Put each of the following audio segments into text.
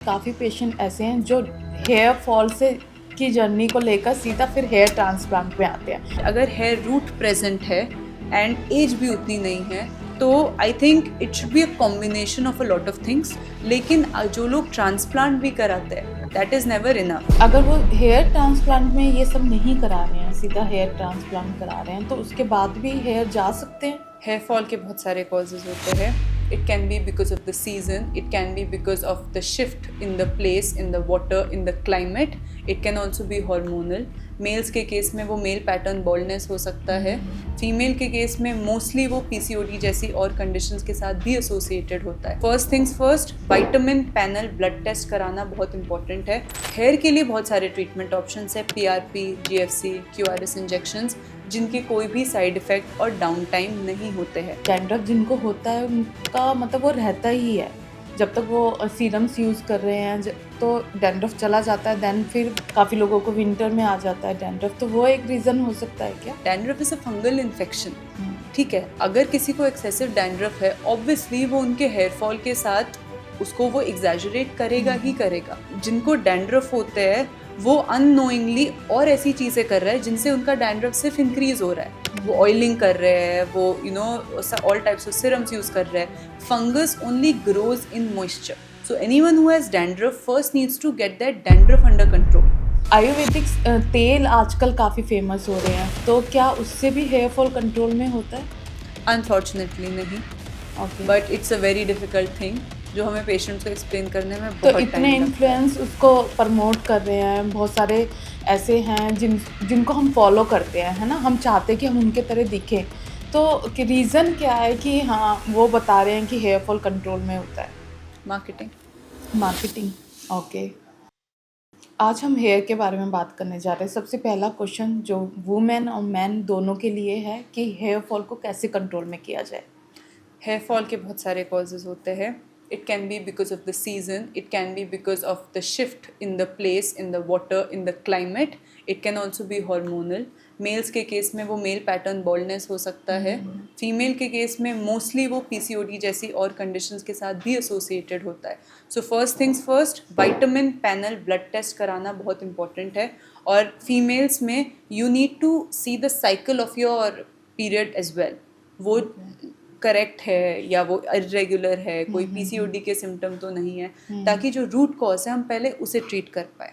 काफ़ी पेशेंट ऐसे हैं जो हेयर फॉल से की जर्नी को लेकर सीधा फिर हेयर ट्रांसप्लांट पे आते हैं। अगर हेयर रूट प्रेजेंट है एंड एज भी उतनी नहीं है तो I think it should be a combination of a lot of things. लेकिन जो लोग ट्रांसप्लांट भी कराते हैं दैट इज नेवर इनफ। अगर वो हेयर ट्रांसप्लांट में ये सब नहीं करा रहे हैं, सीधा हेयर ट्रांसप्लांट करा रहे हैं, तो उसके बाद भी हेयर जा सकते हैं। हेयर फॉल के बहुत सारे कॉजेज होते हैं। It can be because of the season, it can be because of the shift in the place, in the water, in the climate. It can also be hormonal. Males के case में वो male pattern baldness हो सकता है। Female के case में mostly वो PCOD जैसी और कंडीशंस के साथ भी एसोसिएटेड होता है। First things first, vitamin panel blood test कराना बहुत इंपॉर्टेंट है। हेयर के लिए बहुत सारे ट्रीटमेंट ऑप्शंस है, पीआरपी, जीएफसी, क्यूआरएस इंजेक्शंस, जिनके कोई भी साइड इफेक्ट और डाउन टाइम नहीं होते हैं। डैंड्रफ जिनको होता है उनका मतलब वो रहता ही है जब तक वो सीरम्स यूज़ कर रहे हैं, तो डैंड्रफ चला जाता है। देन फिर काफ़ी लोगों को विंटर में आ जाता है डैंड्रफ, तो वो एक रीज़न हो सकता है क्या? Dandruff is a fungal infection. ठीक है, अगर किसी को एक्सेसिव डैंड्रफ है ऑब्वियसली वो उनके हेयर फॉल के साथ उसको वो एग्जैजरेट करेगा ही करेगा। जिनको डैंड्रफ होते हैं वो अननोइंगली और ऐसी चीज़ें कर रहे हैं जिनसे उनका डैंड्रफ सिर्फ इंक्रीज हो रहा है। वो ऑयलिंग कर रहे हैं, वो all types of serums use कर रहे हैं। Fungus only grows in moisture, so anyone who has dandruff first needs to get that dandruff under control. Ayurvedic तेल आजकल काफ़ी फेमस हो रहे हैं, तो क्या उससे भी हेयर फॉल कंट्रोल में होता है? अनफॉर्चुनेटली नहीं, okay. But it's a very difficult thing जो हमें पेशेंट्स को एक्सप्लेन करने में तो बहुत इतने टाइम लगता है। इन्फ्लुएंस उसको प्रमोट कर रहे हैं, बहुत सारे ऐसे हैं जिनको हम फॉलो करते हैं, है ना? हम चाहते हैं कि हम उनके तरह दिखें, तो रीज़न क्या है कि हाँ वो बता रहे हैं कि हेयर फॉल कंट्रोल में होता है? मार्केटिंग। मार्केटिंग। ओके। आज हम हेयर के बारे में बात करने जा रहे हैं। सबसे पहला क्वेश्चन जो वुमेन और मैन दोनों के लिए है कि हेयर फॉल को कैसे कंट्रोल में किया जाए? हेयर फॉल के बहुत सारे कॉजेज होते हैं। It can be because of the season, it can be because of the shift in the place, in the water, in the climate. It can also be hormonal. Males के case में वो male pattern baldness हो सकता है। Female के case में mostly वो PCOD जैसी और कंडीशंस के साथ भी एसोसिएटेड होता है। So first things first, vitamin panel blood test कराना बहुत इंपॉर्टेंट है। और फीमेल्स में you need to see the cycle of your period as well. वो करेक्ट है या वो इरेगुलर है, कोई पीसीओडी के सिम्टम तो नहीं है, ताकि जो रूट कॉज है हम पहले उसे ट्रीट कर पाए।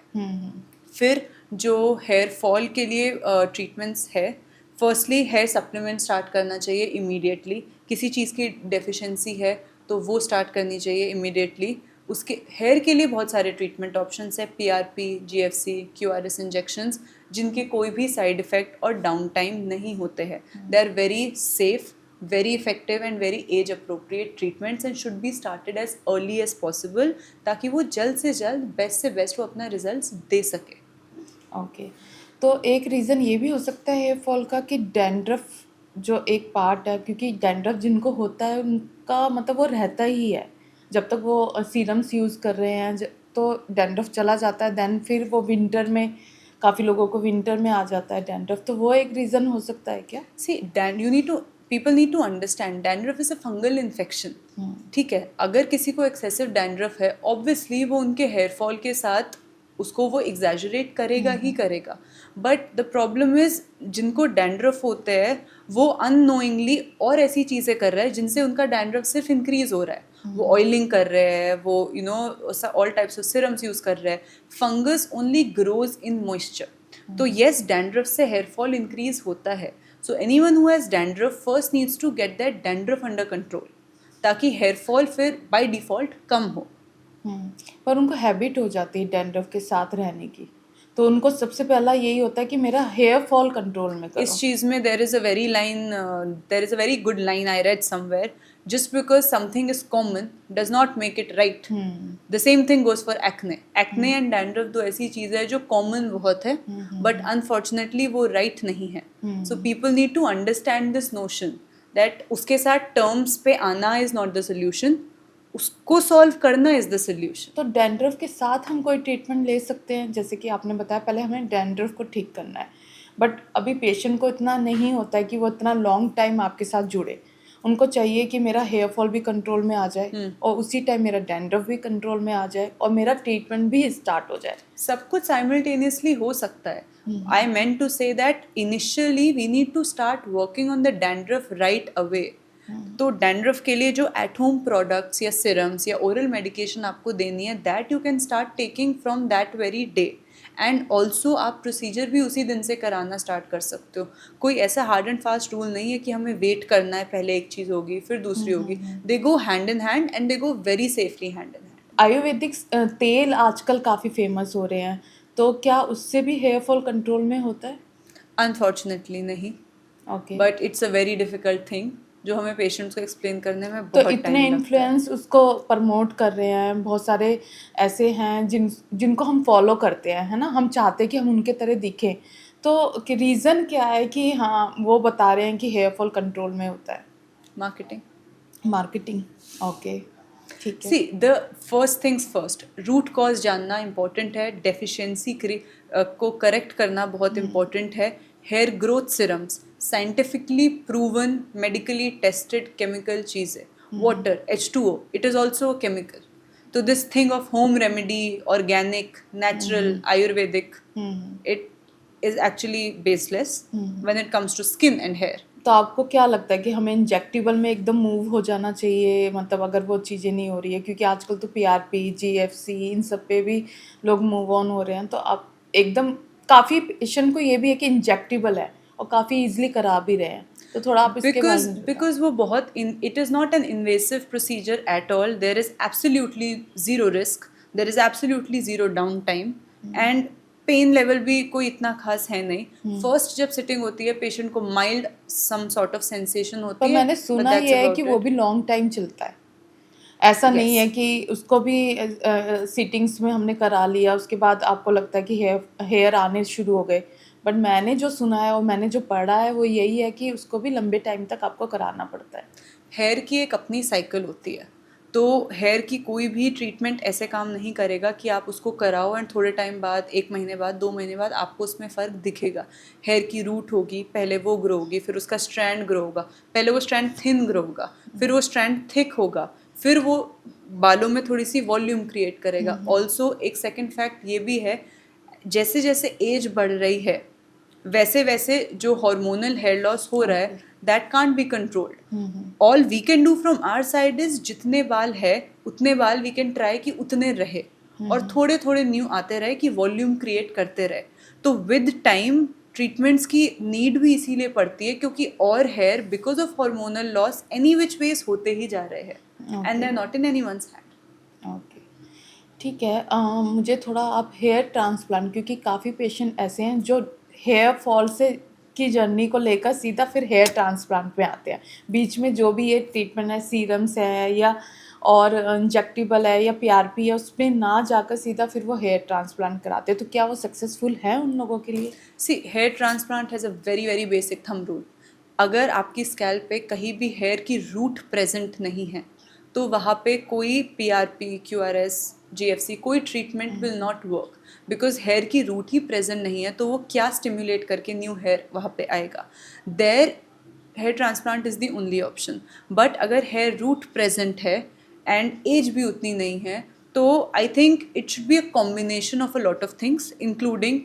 फिर जो हेयर फॉल के लिए ट्रीटमेंट्स है, फर्स्टली हेयर सप्लीमेंट स्टार्ट करना चाहिए इमीडिएटली। किसी चीज़ की डेफिशिएंसी है तो वो स्टार्ट करनी चाहिए इमीडिएटली। उसके हेयर के लिए बहुत सारे ट्रीटमेंट ऑप्शंस है, पीआरपी, जीएफसी, क्यूआरएस इंजेक्शंस, जिनके कोई भी साइड इफ़ेक्ट और डाउन टाइम नहीं होते हैं। They are very safe, very effective and very age appropriate treatments and should be started as early as possible, ताकि वो जल्द से जल्द बेस्ट से बेस्ट वो अपना रिजल्ट्स दे सके। ओके। तो एक रीज़न ये भी हो सकता है हेयर फॉल का कि डैंड्रफ जो एक पार्ट है, क्योंकि डैंड्रफ जिनको होता है उनका मतलब वो रहता ही है जब तक वो सीरम्स यूज़ कर रहे हैं, तो डैंड्रफ चला जाता है। देन फिर वो विंटर में काफ़ी लोगों को विंटर में आ जाता है डैंड्रफ, तो वो एक रीज़न हो सकता है क्या? सी people need to understand dandruff is a fungal infection। ठीक है, अगर किसी को एक्सेसिव डैंड्रफ है ऑब्वियसली वो उनके हेयर फॉल के साथ उसको वो एग्जैजरेट करेगा ही करेगा। बट द प्रॉब्लम इज जिनको डैंड्रफ होते हैं वो अननोइंगली और ऐसी चीज़ें कर रहे हैं जिनसे उनका डैंड्रफ सिर्फ इंक्रीज हो रहा है। वो ऑयलिंग कर रहे हैं, वो all types of serums use कर रहे हैं। Fungus only grows in moisture, तो येस डैंड्रफ से हेयर फॉल इंक्रीज होता है। So anyone who has dandruff first needs to get that dandruff under control, ताकि हेयर फॉल फिर बाय डिफॉल्ट कम हो। पर उनको हैबिट हो जाती है डैंड्रफ के साथ रहने की, तो उनको सबसे पहला यही होता है कि मेरा हेयर फॉल कंट्रोल में करो। इस चीज़ में there is a very good line I read somewhere, just because something is common does not make it right। The same thing goes for acne and dandruff, दो ऐसी चीज़ें हैं जो common बहुत है but unfortunately वो right नहीं है। So people need to understand this notion that उसके साथ terms पे आना is not the solution, उसको solve करना is the solution। तो डैंड्रफ के साथ हम कोई ट्रीटमेंट ले सकते हैं, जैसे कि आपने बताया पहले हमें डैंड्रफ को ठीक करना है, बट अभी पेशेंट को इतना नहीं होता है कि वो इतना लॉन्ग टाइम आपके साथ जुड़े, उनको चाहिए कि मेरा हेयर फॉल भी कंट्रोल में आ जाए और उसी टाइम मेरा डैंड्रफ भी कंट्रोल में आ जाए और मेरा ट्रीटमेंट भी स्टार्ट हो जाए। सब कुछ साइमल्टेनियसली हो सकता है। I meant to say that initially we need to start working on the dandruff right away. तो डैंड्रफ के लिए जो एट होम प्रोडक्ट्स या सिरम्स या ओरल मेडिकेशन आपको देनी है, that you can start taking from that very day. And also आप प्रोसीजर भी उसी दिन से कराना स्टार्ट कर सकते हो। कोई ऐसा हार्ड एंड फास्ट रूल नहीं है कि हमें वेट करना है, पहले एक चीज़ होगी फिर दूसरी होगी। They go hand in hand and they go very safely hand in hand. आयुर्वेदिक तेल आजकल काफ़ी फेमस हो रहे हैं, तो क्या उससे भी हेयर फॉल कंट्रोल में होता है? अनफॉर्चुनेटली नहीं, okay. But it's a very difficult thing जो हमें पेशेंट्स को एक्सप्लेन करने में तो बहुत इतने टाइम लगता है। इन्फ्लुएंस उसको प्रमोट कर रहे हैं, बहुत सारे ऐसे हैं जिनको हम फॉलो करते हैं, है ना, हम चाहते हैं कि हम उनके तरह दिखें, तो रीज़न क्या है कि हाँ वो बता रहे हैं कि हेयर फॉल कंट्रोल में होता है? मार्केटिंग। मार्केटिंग। ओके, ठीक है। See the first things first, root cause जानना इम्पॉर्टेंट है, डेफिशिएंसी को करेक्ट करना बहुत इम्पॉर्टेंट है। Hair growth serums scientifically proven medically tested chemical चीज़ है। Water H2O, it is also chemical. तो this thing of home remedy, organic, natural, Ayurvedic, it is actually baseless when it comes to skin and hair. तो आपको क्या लगता है कि हमें इंजेक्टेबल में एकदम मूव हो जाना चाहिए, मतलब अगर वो चीज़ें नहीं हो रही है, क्योंकि आजकल तो PRP, GFC इन सब पे भी लोग मूव ऑन हो रहे हैं, तो आप एकदम, काफ़ी पेशेंट को ये भी है कि इंजेक्टेबल है और काफ़ी इजीली करा भी रहे हैं, तो थोड़ा आप इसके बारे में Because वो बहुत it is not an invasive procedure at all. There is absolutely zero risk. There is absolutely zero downtime. And pain level भी कोई इतना खास है नहीं। फर्स्ट जब सिटिंग होती है पेशेंट को mild some sort of sensation पर होती है, मैंने सुना ये है कि वो भी लॉन्ग टाइम चलता है, ऐसा नहीं है कि उसको भी सिटिंग्स में हमने करा लिया उसके बाद आपको लगता है कि हेयर आने शुरू हो गए, बट मैंने जो सुना है और मैंने जो पढ़ा है वो यही है कि उसको भी लंबे टाइम तक आपको कराना पड़ता है। हेयर की एक अपनी साइकिल होती है, तो हेयर की कोई भी ट्रीटमेंट ऐसे काम नहीं करेगा कि आप उसको कराओ एंड थोड़े टाइम बाद, 1 महीने बाद, 2 महीने बाद आपको उसमें फ़र्क दिखेगा। हेयर की रूट होगी, पहले वो ग्रो होगी, फिर उसका स्ट्रैंड ग्रो होगा, पहले वो स्ट्रैंड थिन ग्रो होगा, फिर वो स्ट्रैंड थिक होगा, फिर वो बालों में थोड़ी सी वॉल्यूम क्रिएट करेगा। ऑल्सो एक सेकेंड फैक्ट ये भी है, जैसे जैसे एज बढ़ रही है वैसे वैसे जो हार्मोनल हेयर लॉस हो रहा है, that can't be controlled. All we can do from our side is जितने बाल है उतने बाल वी कैन ट्राई कि उतने रहे और थोड़े थोड़े न्यू आते रहे कि वॉल्यूम क्रिएट करते रहे। तो विद टाइम ट्रीटमेंट्स की नीड भी इसीलिए पड़ती है क्योंकि और hair because of hormonal loss any which ways होते ही जा रहे हैं and they are not in anyone's hand. Okay, ठीक है। मुझे थोड़ा आप हेयर ट्रांसप्लांट, क्योंकि काफ़ी पेशेंट ऐसे हैं जो हेयर फॉल से की जर्नी को लेकर सीधा फिर हेयर ट्रांसप्लांट में आते हैं, बीच में जो भी ये ट्रीटमेंट है, सीरम्स है या और इंजेक्टेबल है या PRP है, उसमें ना जाकर सीधा फिर वो हेयर ट्रांसप्लांट कराते हैं, तो क्या वो सक्सेसफुल है उन लोगों के लिए? See hair transplant has a very very basic thumb rule. अगर आपकी स्कैल्प पे कहीं भी हेयर की रूट प्रेजेंट नहीं है तो वहाँ पे कोई PRP, QRS, GFC कोई treatment will not work, because hair की रूट ही प्रेजेंट नहीं है तो वो क्या स्टिमुलेट करके न्यू हेयर वहाँ पे आएगा। There hair transplant is the only option. But अगर हेयर रूट प्रेजेंट है एंड एज भी उतनी नहीं है तो I think it should be a combination of a lot of things including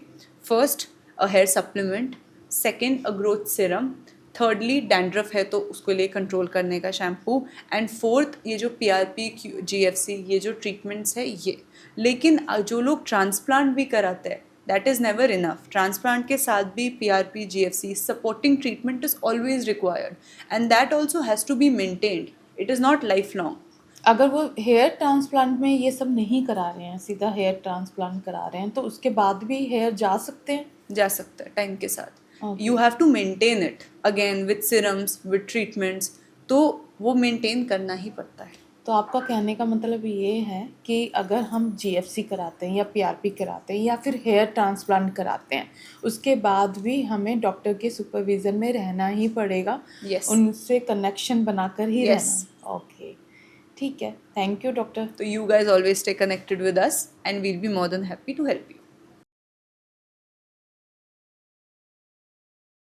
first a hair supplement, second a growth serum, thirdly dandruff है तो उसको लिए कंट्रोल करने का शैम्पू, एंड फोर्थ ये जो PRP, GFC ये जो ट्रीटमेंट्स है ये। लेकिन जो लोग ट्रांसप्लांट भी कराते हैं that is never enough. Transplant के साथ भी PRP, GFC supporting treatment is always required and that also has to be maintained, it is not life long. अगर वो हेयर ट्रांसप्लांट में ये सब नहीं करा रहे हैं, सीधा हेयर ट्रांसप्लांट करा रहे हैं, तो उसके बाद भी हेयर जा सकते हैं? जा सकता है टाइम के साथ। You have to maintain it again with serums, with treatments, तो वो मेंटेन करना ही पड़ता है। तो आपका कहने का मतलब ये है कि अगर हम GFC कराते हैं या PRP कराते हैं या फिर हेयर ट्रांसप्लांट कराते हैं, उसके बाद भी हमें डॉक्टर के सुपरविज़न में रहना ही पड़ेगा। Yes. उनसे कनेक्शन बनाकर ही Yes. रहना। ओके, ठीक है, thank you doctor. So you guys always stay connected with us and we'll be more than happy to help you.